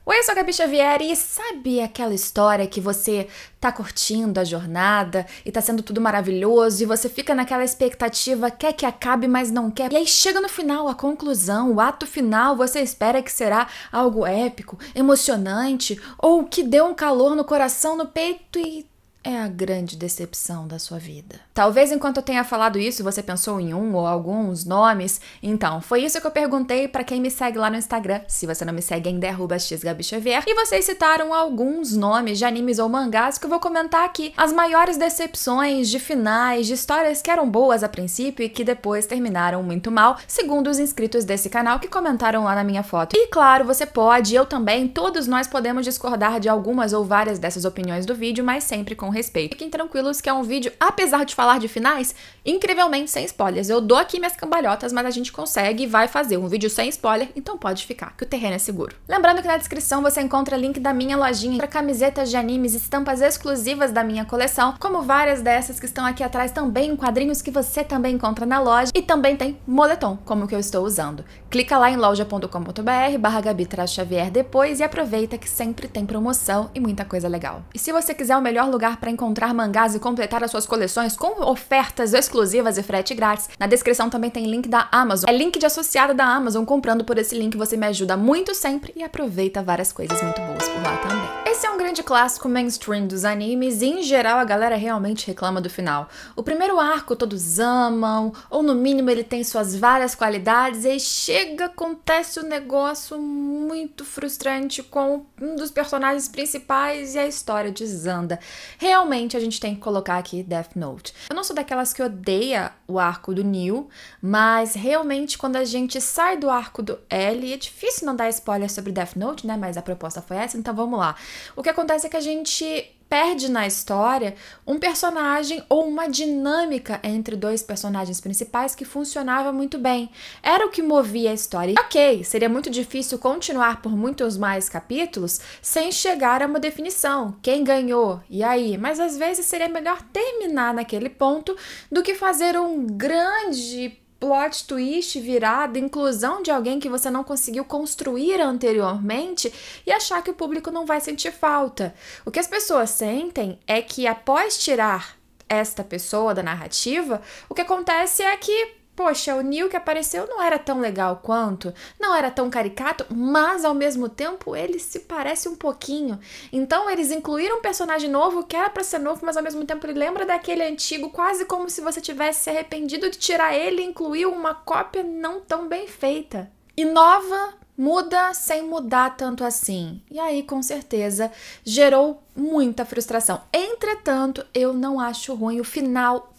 Oi, eu sou a Gabi Xavier e sabe aquela história que você tá curtindo a jornada e tá sendo tudo maravilhoso e você fica naquela expectativa, quer que acabe, mas não quer. E aí chega no final, a conclusão, o ato final, você espera que será algo épico, emocionante ou que dê um calor no coração, no peito e é a grande decepção da sua vida. Talvez enquanto eu tenha falado isso, você pensou em um ou alguns nomes. Então, foi isso que eu perguntei pra quem me segue lá no Instagram. Se você não me segue ainda, é @xGabiXavier. E vocês citaram alguns nomes de animes ou mangás que eu vou comentar aqui. As maiores decepções de finais, de histórias que eram boas a princípio e que depois terminaram muito mal, segundo os inscritos desse canal que comentaram lá na minha foto. E claro, você pode, eu também, todos nós podemos discordar de algumas ou várias dessas opiniões do vídeo, mas sempre com respeito. Fiquem tranquilos que é um vídeo, apesar de falar de finais, incrivelmente sem spoilers. Eu dou aqui minhas cambalhotas, mas a gente consegue e vai fazer um vídeo sem spoiler, então pode ficar, que o terreno é seguro. Lembrando que na descrição você encontra link da minha lojinha para camisetas de animes, estampas exclusivas da minha coleção, como várias dessas que estão aqui atrás também, quadrinhos que você também encontra na loja, e também tem moletom, como o que eu estou usando. Clica lá em loja.com.br/Gabi-Xavier depois e aproveita que sempre tem promoção e muita coisa legal. E se você quiser o melhor lugar para encontrar mangás e completar as suas coleções com ofertas exclusivas e frete grátis, na descrição também tem link da Amazon. É link de associado da Amazon. Comprando por esse link você me ajuda muito sempre e aproveita várias coisas muito boas por lá também. Esse é um grande clássico mainstream dos animes e em geral a galera realmente reclama do final. O primeiro arco todos amam, ou no mínimo ele tem suas várias qualidades e aí chega, acontece um negócio muito frustrante com um dos personagens principais e a história desanda. Realmente a gente tem que colocar aqui Death Note. Eu não sou daquelas que odeia o arco do Neil, mas realmente quando a gente sai do arco do L, é difícil não dar spoiler sobre Death Note, né? Mas a proposta foi essa, então vamos lá. O que acontece é que a gente perde na história um personagem ou uma dinâmica entre dois personagens principais que funcionava muito bem. Era o que movia a história. Ok, seria muito difícil continuar por muitos mais capítulos sem chegar a uma definição. Quem ganhou? E aí? Mas às vezes seria melhor terminar naquele ponto do que fazer um grande plot twist, virada, inclusão de alguém que você não conseguiu construir anteriormente e achar que o público não vai sentir falta. O que as pessoas sentem é que após tirar esta pessoa da narrativa, o que acontece é que poxa, o Neil que apareceu não era tão legal quanto, não era tão caricato, mas ao mesmo tempo ele se parece um pouquinho. Então eles incluíram um personagem novo que era pra ser novo, mas ao mesmo tempo ele lembra daquele antigo, quase como se você tivesse se arrependido de tirar ele e incluir uma cópia não tão bem feita. Inova, muda sem mudar tanto assim. E aí, com certeza, gerou muita frustração. Entretanto, eu não acho ruim o final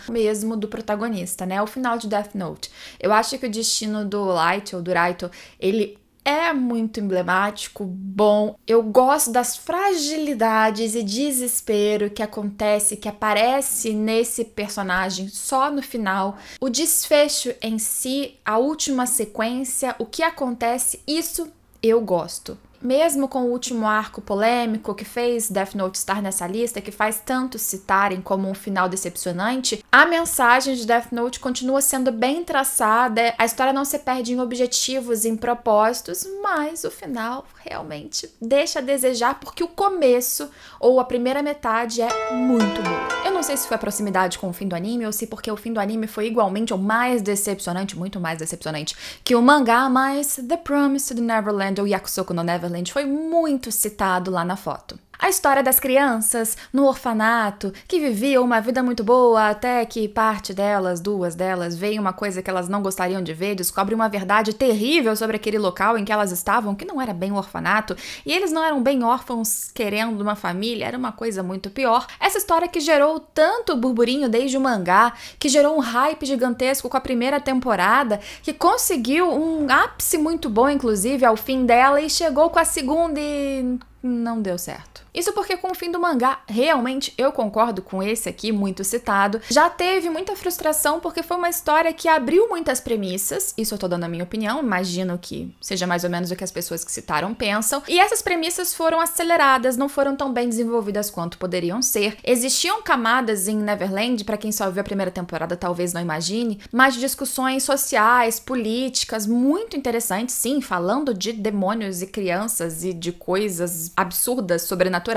mesmo do protagonista, né? O final de Death Note. Eu acho que o destino do Light, ou do Raito, ele é muito emblemático, bom. Eu gosto das fragilidades e desespero que acontece, que aparece nesse personagem só no final. O desfecho em si, a última sequência, o que acontece, isso eu gosto. Mesmo com o último arco polêmico que fez Death Note estar nessa lista, que faz tantos citarem como um final decepcionante, a mensagem de Death Note continua sendo bem traçada, a história não se perde em objetivos, em propósitos, mas o final realmente deixa a desejar porque o começo ou a primeira metade é muito boa. Eu não sei se foi a proximidade com o fim do anime ou se porque o fim do anime foi igualmente ou mais decepcionante, muito mais decepcionante que o mangá, mas The Promise to the Neverland ou Yakusoku no Neverland foi muito citado lá na foto. A história das crianças no orfanato que viviam uma vida muito boa até que parte delas, duas delas, veem uma coisa que elas não gostariam de ver, descobrem uma verdade terrível sobre aquele local em que elas estavam, que não era bem um orfanato, e eles não eram bem órfãos querendo uma família, era uma coisa muito pior. Essa história que gerou tanto burburinho desde o mangá, que gerou um hype gigantesco com a primeira temporada, que conseguiu um ápice muito bom, inclusive, ao fim dela, e chegou com a segunda e não deu certo. Isso porque com o fim do mangá, realmente eu concordo com esse aqui, muito citado, já teve muita frustração porque foi uma história que abriu muitas premissas, isso eu tô dando a minha opinião, imagino que seja mais ou menos o que as pessoas que citaram pensam, e essas premissas foram aceleradas, não foram tão bem desenvolvidas quanto poderiam ser. Existiam camadas em Neverland, pra quem só viu a primeira temporada talvez não imagine, mas discussões sociais, políticas, muito interessantes, sim, falando de demônios e crianças e de coisas absurdas, sobrenaturais,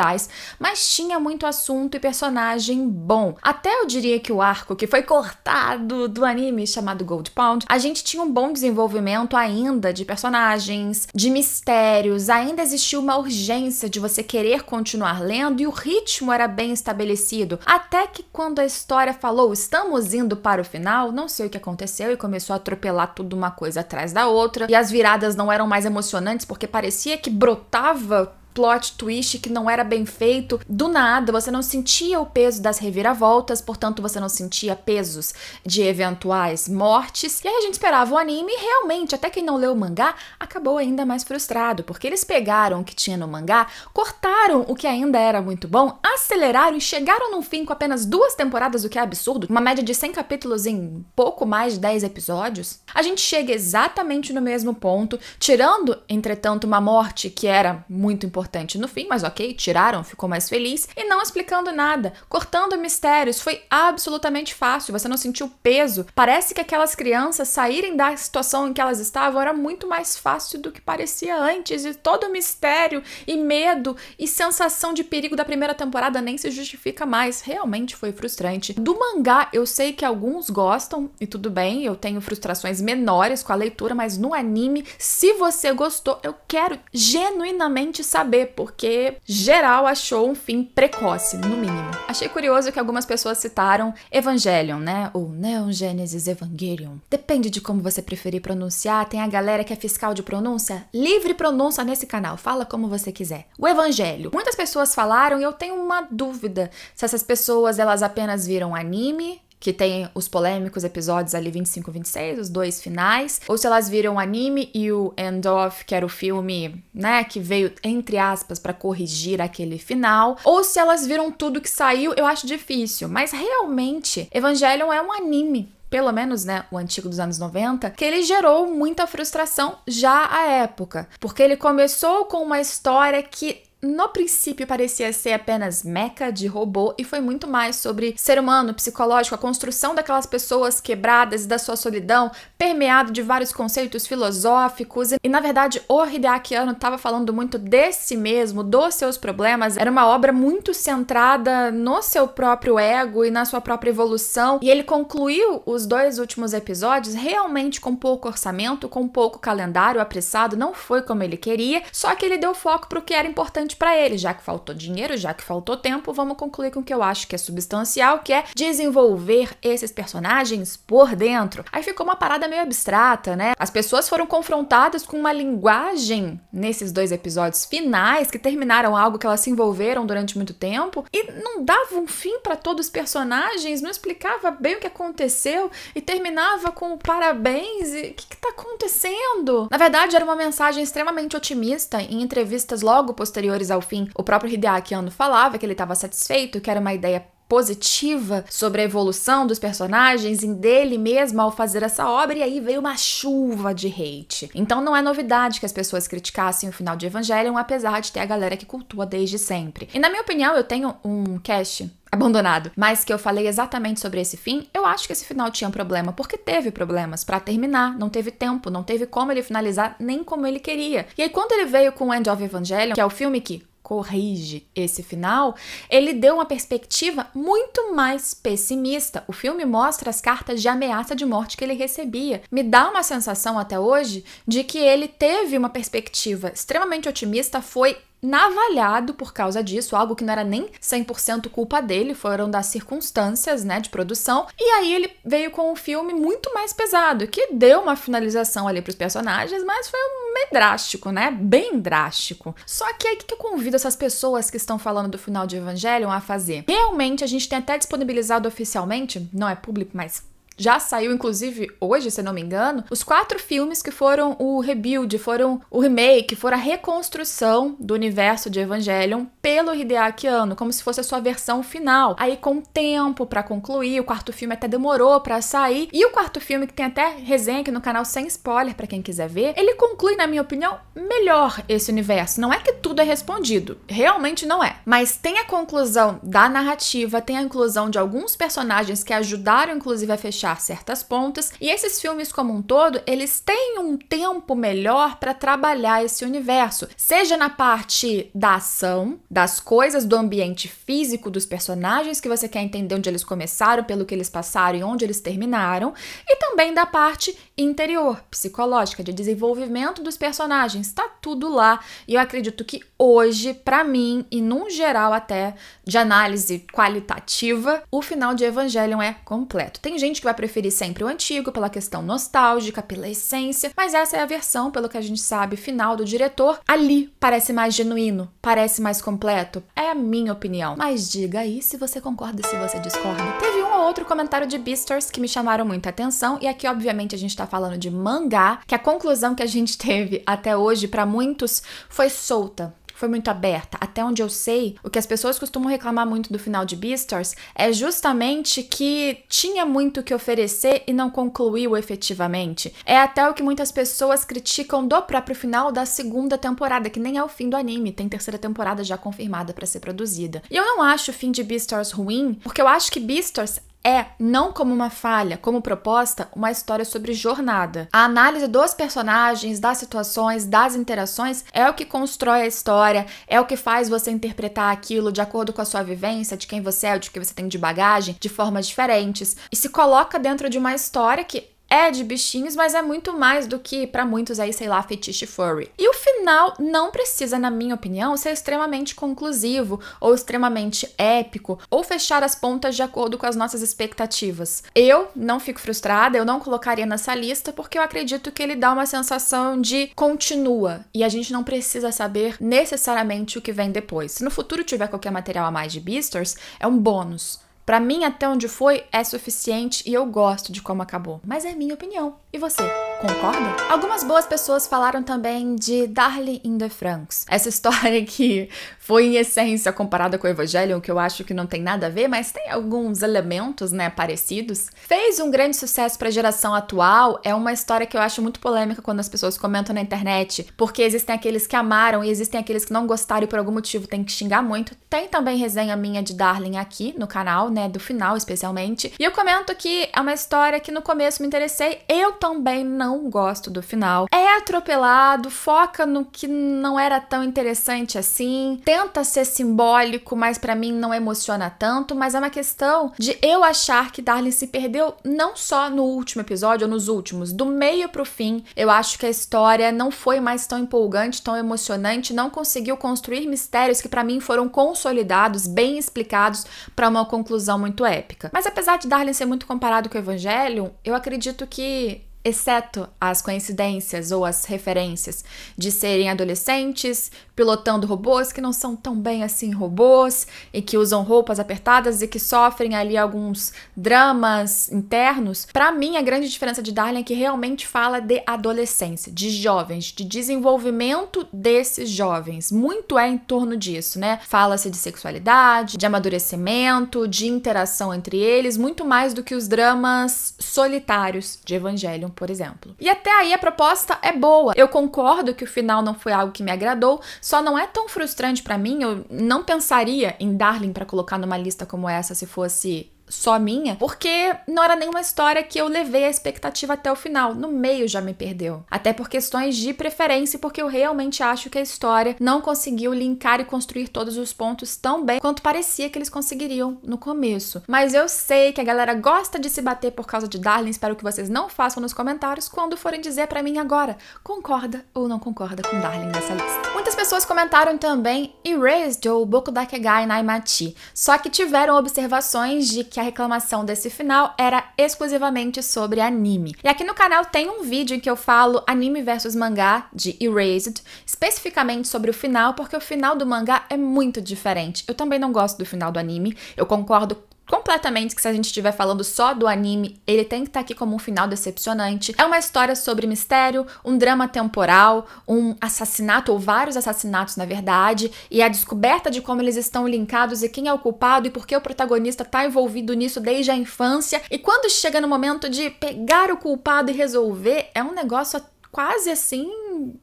mas tinha muito assunto e personagem bom. Até eu diria que o arco que foi cortado do anime chamado Gold Pound, a gente tinha um bom desenvolvimento ainda de personagens, de mistérios, ainda existia uma urgência de você querer continuar lendo e o ritmo era bem estabelecido. Até que quando a história falou, estamos indo para o final, não sei o que aconteceu e começou a atropelar tudo uma coisa atrás da outra, e as viradas não eram mais emocionantes porque parecia que brotava plot twist que não era bem feito, do nada, você não sentia o peso das reviravoltas, portanto você não sentia pesos de eventuais mortes, e aí a gente esperava o anime e realmente, até quem não leu o mangá, acabou ainda mais frustrado, porque eles pegaram o que tinha no mangá, cortaram o que ainda era muito bom, aceleraram e chegaram no fim com apenas 2 temporadas, o que é absurdo, uma média de 100 capítulos em pouco mais de 10 episódios. A gente chega exatamente no mesmo ponto, tirando, entretanto, uma morte que era muito importante no fim, mas ok, tiraram, ficou mais feliz, e não explicando nada, cortando mistérios, foi absolutamente fácil, você não sentiu peso, parece que aquelas crianças saírem da situação em que elas estavam era muito mais fácil do que parecia antes, e todo o mistério, e medo, e sensação de perigo da primeira temporada nem se justifica mais, realmente foi frustrante. Do mangá, eu sei que alguns gostam, e tudo bem, eu tenho frustrações menores com a leitura, mas no anime, se você gostou, eu quero genuinamente saber, porque geral achou um fim precoce, no mínimo. Achei curioso que algumas pessoas citaram Evangelion, né? Ou Neon Genesis Evangelion. Depende de como você preferir pronunciar, tem a galera que é fiscal de pronúncia, livre pronúncia nesse canal, fala como você quiser. O Evangelho. Muitas pessoas falaram e eu tenho uma dúvida se essas pessoas elas apenas viram anime, que tem os polêmicos episódios ali 25 e 26, os 2 finais, ou se elas viram o anime e o End of, que era o filme, né, que veio, entre aspas, pra corrigir aquele final, ou se elas viram tudo que saiu, eu acho difícil, mas realmente, Evangelion é um anime, pelo menos, né, o antigo dos anos 90, que ele gerou muita frustração já à época, porque ele começou com uma história que no princípio parecia ser apenas mecha de robô e foi muito mais sobre ser humano, psicológico, a construção daquelas pessoas quebradas e da sua solidão, permeado de vários conceitos filosóficos e na verdade o Hideaki Anno estava falando muito desse mesmo, dos seus problemas, era uma obra muito centrada no seu próprio ego e na sua própria evolução e ele concluiu os 2 últimos episódios realmente com pouco orçamento, com pouco calendário apressado, não foi como ele queria, só que ele deu foco para o que era importante para ele, já que faltou dinheiro, já que faltou tempo, vamos concluir com o que eu acho que é substancial, que é desenvolver esses personagens por dentro. Aí ficou uma parada meio abstrata, né? As pessoas foram confrontadas com uma linguagem nesses 2 episódios finais que terminaram algo que elas se envolveram durante muito tempo e não dava um fim para todos os personagens, não explicava bem o que aconteceu e terminava com parabéns e o que tá acontecendo? Na verdade, era uma mensagem extremamente otimista em entrevistas logo posteriores ao fim. O próprio Hideaki Anno falava que ele estava satisfeito, que era uma ideia positiva sobre a evolução dos personagens e dele mesmo ao fazer essa obra, e aí veio uma chuva de hate. Então não é novidade que as pessoas criticassem o final de Evangelion, apesar de ter a galera que cultua desde sempre. E na minha opinião, eu tenho um cast abandonado, mas que eu falei exatamente sobre esse fim, eu acho que esse final tinha problema, porque teve problemas pra terminar, não teve tempo, não teve como ele finalizar, nem como ele queria. E aí quando ele veio com End of Evangelion, que é o filme que corrige esse final, ele deu uma perspectiva muito mais pessimista. O filme mostra as cartas de ameaça de morte que ele recebia. Me dá uma sensação até hoje de que ele teve uma perspectiva extremamente otimista, foi navalhado por causa disso, algo que não era nem 100% culpa dele, foram das circunstâncias, né, de produção, e aí ele veio com um filme muito mais pesado, que deu uma finalização ali pros personagens, mas foi meio drástico, né, bem drástico. Só que aí, o que eu convido essas pessoas que estão falando do final de Evangelion a fazer? Realmente, a gente tem até disponibilizado oficialmente, não é público, mas já saiu, inclusive, hoje, se não me engano, os 4 filmes que foram o rebuild, foram o remake, foram a reconstrução do universo de Evangelion pelo Hideaki Anno, como se fosse a sua versão final. Aí, com tempo pra concluir, o 4º filme até demorou pra sair, e o 4º filme, que tem até resenha aqui no canal sem spoiler pra quem quiser ver, ele conclui, na minha opinião, melhor esse universo. Não é que tudo é respondido, realmente não é, mas tem a conclusão da narrativa, tem a inclusão de alguns personagens que ajudaram, inclusive, a fechar certas pontas, e esses filmes como um todo, eles têm um tempo melhor pra trabalhar esse universo, seja na parte da ação, das coisas, do ambiente físico dos personagens, que você quer entender onde eles começaram, pelo que eles passaram e onde eles terminaram, e também da parte interior, psicológica, de desenvolvimento dos personagens, tá tudo lá, e eu acredito que hoje, pra mim, e num geral até, de análise qualitativa, o final de Evangelion é completo. Tem gente que vai preferir sempre o antigo, pela questão nostálgica, pela essência, mas essa é a versão, pelo que a gente sabe, final do diretor. Ali parece mais genuíno, parece mais completo. É a minha opinião. Mas diga aí se você concorda e se você discorda. Teve um ou outro comentário de Beastars que me chamaram muita atenção, e aqui, obviamente, a gente tá falando de mangá, que a conclusão que a gente teve até hoje, pra muitos, foi solta. Foi muito aberta. Até onde eu sei, o que as pessoas costumam reclamar muito do final de Beastars é justamente que tinha muito o que oferecer e não concluiu efetivamente. É até o que muitas pessoas criticam do próprio final da 2ª temporada, que nem é o fim do anime, tem 3ª temporada já confirmada para ser produzida. E eu não acho o fim de Beastars ruim, porque eu acho que Beastars é, não como uma falha, como proposta, uma história sobre jornada. A análise dos personagens, das situações, das interações é o que constrói a história, é o que faz você interpretar aquilo de acordo com a sua vivência, de quem você é, de que você tem de bagagem, de formas diferentes, e se coloca dentro de uma história que é de bichinhos, mas é muito mais do que, pra muitos aí, sei lá, fetiche furry. E o final não precisa, na minha opinião, ser extremamente conclusivo, ou extremamente épico, ou fechar as pontas de acordo com as nossas expectativas. Eu não fico frustrada, eu não colocaria nessa lista, porque eu acredito que ele dá uma sensação de continua, e a gente não precisa saber necessariamente o que vem depois. Se no futuro tiver qualquer material a mais de Beastars, é um bônus. Pra mim, até onde foi, é suficiente e eu gosto de como acabou. Mas é minha opinião. E você, concorda? Algumas boas pessoas falaram também de Darling in the Franxx. Essa história que foi, em essência, comparada com o Evangelion, que eu acho que não tem nada a ver, mas tem alguns elementos, né, parecidos. Fez um grande sucesso pra geração atual. É uma história que eu acho muito polêmica quando as pessoas comentam na internet, porque existem aqueles que amaram e existem aqueles que não gostaram e por algum motivo tem que xingar muito. Tem também resenha minha de Darling aqui no canal, né, do final especialmente. E eu comento que é uma história que no começo me interessei, eu também não gosto do final. É atropelado, foca no que não era tão interessante assim, tenta ser simbólico, mas pra mim não emociona tanto, mas é uma questão de eu achar que Darling se perdeu não só no último episódio ou nos últimos, do meio pro fim. Eu acho que a história não foi mais tão empolgante, tão emocionante, não conseguiu construir mistérios que pra mim foram consolidados, bem explicados pra uma conclusão muito épica. Mas apesar de Darling ser muito comparado com o Evangelion, eu acredito que, exceto as coincidências ou as referências de serem adolescentes pilotando robôs que não são tão bem assim robôs e que usam roupas apertadas e que sofrem ali alguns dramas internos, pra mim a grande diferença de Darling é que realmente fala de adolescência, de jovens, de desenvolvimento desses jovens. Muito é em torno disso, né? Fala-se de sexualidade, de amadurecimento, de interação entre eles, muito mais do que os dramas solitários de Evangelion, por exemplo. E até aí a proposta é boa. Eu concordo que o final não foi algo que me agradou, só não é tão frustrante pra mim, eu não pensaria em Darling pra colocar numa lista como essa se fosse só minha, porque não era nenhuma história que eu levei a expectativa até o final. No meio já me perdeu. Até por questões de preferência, porque eu realmente acho que a história não conseguiu linkar e construir todos os pontos tão bem quanto parecia que eles conseguiriam no começo. Mas eu sei que a galera gosta de se bater por causa de Darling, espero que vocês não façam nos comentários quando forem dizer pra mim agora, concorda ou não concorda com Darling nessa lista. Muitas pessoas comentaram também Erased ou Boku Dakegai Naimachi, só que tiveram observações de que a reclamação desse final era exclusivamente sobre anime. E aqui no canal tem um vídeo em que eu falo anime versus mangá de Erased, especificamente sobre o final, porque o final do mangá é muito diferente. Eu também não gosto do final do anime, eu concordo completamente que se a gente estiver falando só do anime, ele tem que estar aqui como um final decepcionante. É uma história sobre mistério, um drama temporal, um assassinato, ou vários assassinatos na verdade, e a descoberta de como eles estão linkados e quem é o culpado e por que o protagonista tá envolvido nisso desde a infância. E quando chega no momento de pegar o culpado e resolver, é um negócio quase assim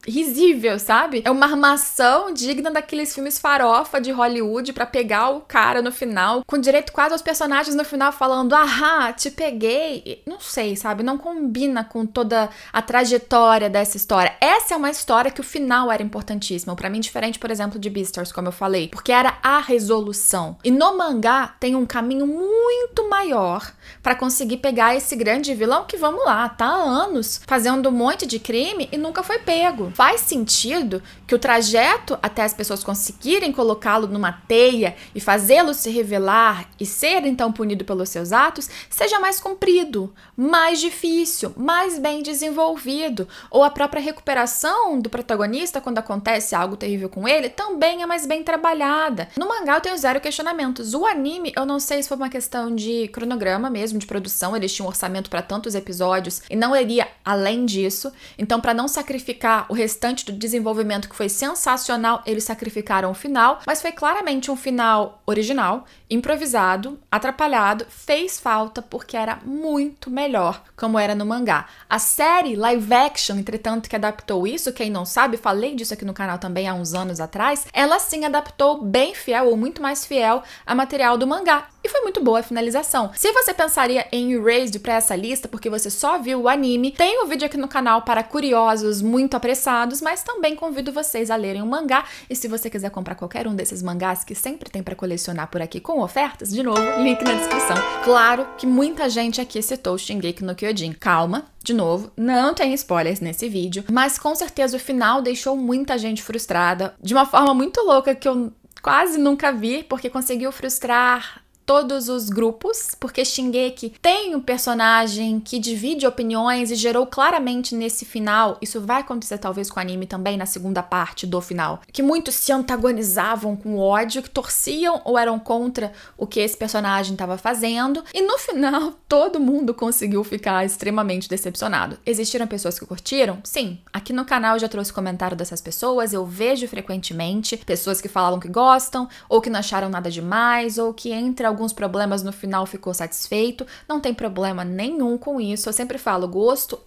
risível, sabe? É uma armação digna daqueles filmes farofa de Hollywood pra pegar o cara no final, com direito quase aos personagens no final falando, ahá, te peguei. Não sei, sabe? Não combina com toda a trajetória dessa história. Essa é uma história que o final era importantíssimo. Pra mim, diferente, por exemplo, de Beastars, como eu falei, porque era a resolução. E no mangá tem um caminho muito maior pra conseguir pegar esse grande vilão que, vamos lá, tá há anos fazendo um monte de crime e nunca foi pego. Faz sentido que o trajeto até as pessoas conseguirem colocá-lo numa teia e fazê-lo se revelar e ser então punido pelos seus atos seja mais comprido, mais difícil, mais bem desenvolvido. Ou a própria recuperação do protagonista quando acontece algo terrível com ele também é mais bem trabalhada. No mangá eu tenho zero questionamentos. O anime, eu não sei se foi uma questão de cronograma mesmo, de produção, eles tinham um orçamento para tantos episódios e não iria além disso. Então, para não sacrificar o restante do desenvolvimento que foi sensacional, eles sacrificaram o final, mas foi claramente um final original, improvisado, atrapalhado, fez falta porque era muito melhor como era no mangá. A série live action, entretanto, que adaptou isso, quem não sabe, falei disso aqui no canal também há uns anos atrás, ela sim adaptou bem fiel ou muito mais fiel a material do mangá. E foi muito boa a finalização. Se você pensaria em Erased para essa lista porque você só viu o anime, tem um vídeo aqui no canal para curiosos muito apressados, mas também convido vocês a lerem o mangá. E se você quiser comprar qualquer um desses mangás que sempre tem para colecionar por aqui com ofertas, de novo, link na descrição. Claro que muita gente aqui citou Shingeki no Kyojin. Calma, de novo, não tem spoilers nesse vídeo, mas com certeza o final deixou muita gente frustrada, de uma forma muito louca que eu quase nunca vi, porque conseguiu frustrar todos os grupos, porque Shingeki tem um personagem que divide opiniões e gerou claramente nesse final, isso vai acontecer talvez com o anime também na segunda parte do final, que muitos se antagonizavam com ódio, que torciam ou eram contra o que esse personagem estava fazendo, e no final todo mundo conseguiu ficar extremamente decepcionado. Existiram pessoas que curtiram? Sim. Aqui no canal eu já trouxe comentário dessas pessoas, eu vejo frequentemente pessoas que falavam que gostam, ou que não acharam nada demais, ou que entre alguns problemas no final ficou satisfeito. Não tem problema nenhum com isso. Eu sempre falo, gosto,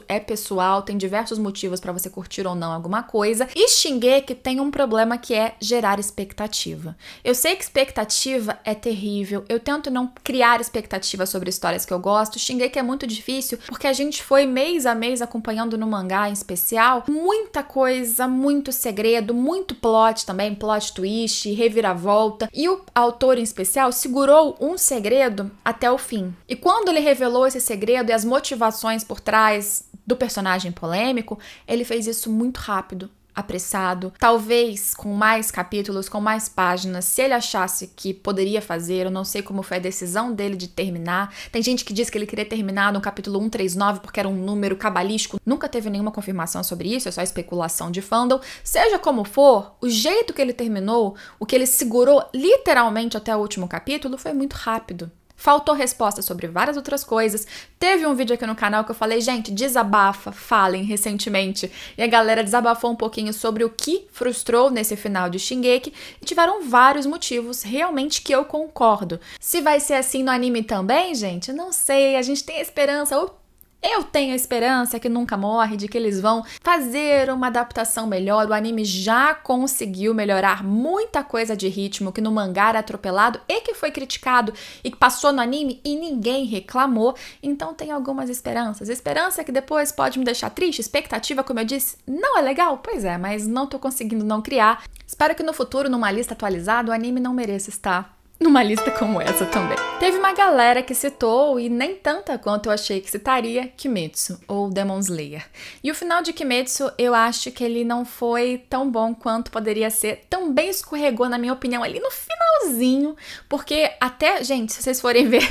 é pessoal, tem diversos motivos pra você curtir ou não alguma coisa. E Shingeki tem um problema que é gerar expectativa. Eu sei que expectativa é terrível. Eu tento não criar expectativa sobre histórias que eu gosto. Shingeki é muito difícil porque a gente foi mês a mês acompanhando no mangá em especial muita coisa, muito segredo, muito plot também, plot twist, reviravolta. E o autor em especial segurou um segredo até o fim. E quando ele revelou esse segredo e as motivações por trás do personagem polêmico, ele fez isso muito rápido, apressado, talvez com mais capítulos, com mais páginas, se ele achasse que poderia fazer. Eu não sei como foi a decisão dele de terminar. Tem gente que diz que ele queria terminar no capítulo 139 porque era um número cabalístico. Nunca teve nenhuma confirmação sobre isso, é só especulação de fandom. Seja como for, o jeito que ele terminou, o que ele segurou literalmente até o último capítulo, foi muito rápido. Faltou resposta sobre várias outras coisas. Teve um vídeo aqui no canal que eu falei, gente, desabafa, falem recentemente. E a galera desabafou um pouquinho sobre o que frustrou nesse final de Shingeki. E tiveram vários motivos realmente que eu concordo. Se vai ser assim no anime também, gente, não sei. A gente tem esperança, eu tenho a esperança que nunca morre, de que eles vão fazer uma adaptação melhor. O anime já conseguiu melhorar muita coisa de ritmo que no mangá era atropelado e que foi criticado e que passou no anime e ninguém reclamou. Então tem algumas esperanças. Esperança que depois pode me deixar triste. Expectativa, como eu disse, não é legal? Pois é, mas não tô conseguindo não criar. Espero que no futuro, numa lista atualizada, o anime não mereça estar numa lista como essa também. Teve uma galera que citou, e nem tanta quanto eu achei que citaria, Kimetsu, ou Demon Slayer. E o final de Kimetsu, eu acho que ele não foi tão bom quanto poderia ser. Também escorregou, na minha opinião, ali no finalzinho, porque até, gente, se vocês forem ver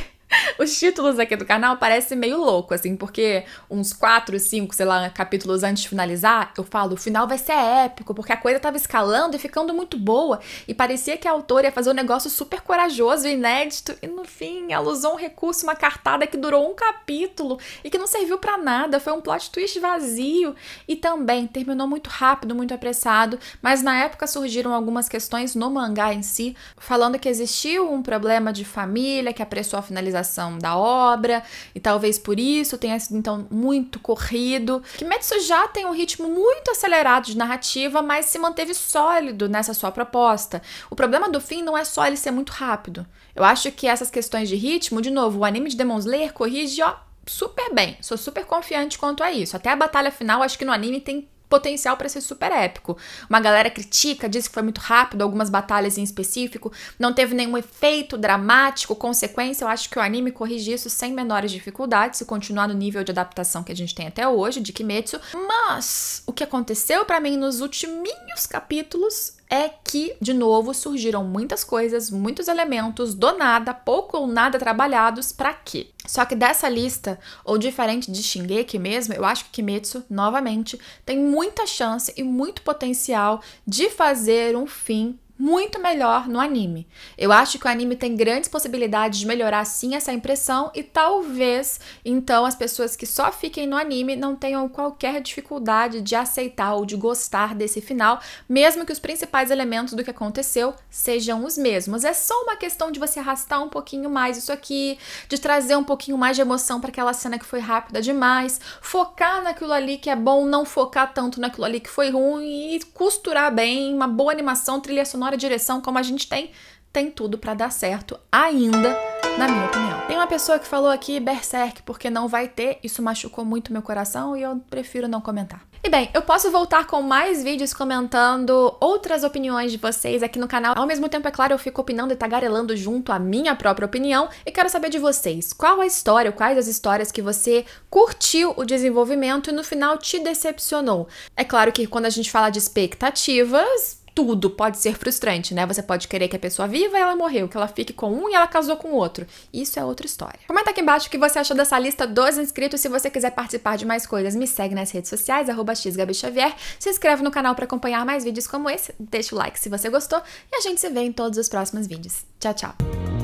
Os títulos aqui do canal parecem meio louco, assim, porque uns 4, 5, sei lá, capítulos antes de finalizar, eu falo, o final vai ser épico, porque a coisa tava escalando e ficando muito boa, e parecia que a autora ia fazer um negócio super corajoso e inédito, e no fim ela usou um recurso, uma cartada que durou um capítulo e que não serviu pra nada, foi um plot twist vazio, e também terminou muito rápido, muito apressado, mas na época surgiram algumas questões no mangá em si, falando que existiu um problema de família que apressou a finalização da obra, e talvez por isso tenha sido então muito corrido. Kimetsu já tem um ritmo muito acelerado de narrativa, mas se manteve sólido nessa sua proposta. O problema do fim não é só ele ser muito rápido. Eu acho que essas questões de ritmo, de novo, o anime de Demon Slayer corrige, ó, super bem. Sou super confiante quanto a isso. Até a batalha final, acho que no anime tem potencial para ser super épico. Uma galera critica, diz que foi muito rápido, algumas batalhas em específico, não teve nenhum efeito dramático, consequência. Eu acho que o anime corrige isso sem menores dificuldades, se continuar no nível de adaptação que a gente tem até hoje, de Kimetsu. Mas o que aconteceu para mim nos ultiminhos capítulos é que, de novo, surgiram muitas coisas, muitos elementos, do nada, pouco ou nada trabalhados, pra quê? Só que dessa lista, ou diferente de Shingeki mesmo, eu acho que Kimetsu, novamente, tem muita chance e muito potencial de fazer um fim muito melhor no anime. Eu acho que o anime tem grandes possibilidades de melhorar sim essa impressão e talvez, então, as pessoas que só fiquem no anime não tenham qualquer dificuldade de aceitar ou de gostar desse final, mesmo que os principais elementos do que aconteceu sejam os mesmos. É só uma questão de você arrastar um pouquinho mais isso aqui, de trazer um pouquinho mais de emoção para aquela cena que foi rápida demais, focar naquilo ali que é bom, não focar tanto naquilo ali que foi ruim e costurar bem, uma boa animação, trilha sonora, direção, como a gente tem tudo pra dar certo ainda, na minha opinião. Tem uma pessoa que falou aqui Berserk porque não vai ter, isso machucou muito meu coração e eu prefiro não comentar. E bem, eu posso voltar com mais vídeos comentando outras opiniões de vocês aqui no canal. Ao mesmo tempo, é claro, eu fico opinando e tagarelando junto a minha própria opinião e quero saber de vocês. Qual a história, quais as histórias que você curtiu o desenvolvimento e no final te decepcionou? É claro que quando a gente fala de expectativas, tudo pode ser frustrante, né? Você pode querer que a pessoa viva e ela morreu, que ela fique com um e ela casou com o outro. Isso é outra história. Comenta aqui embaixo o que você achou dessa lista dos inscritos. Se você quiser participar de mais coisas, me segue nas redes sociais, @xGabiXavier. Se inscreve no canal para acompanhar mais vídeos como esse. Deixa o like se você gostou e a gente se vê em todos os próximos vídeos. Tchau, tchau!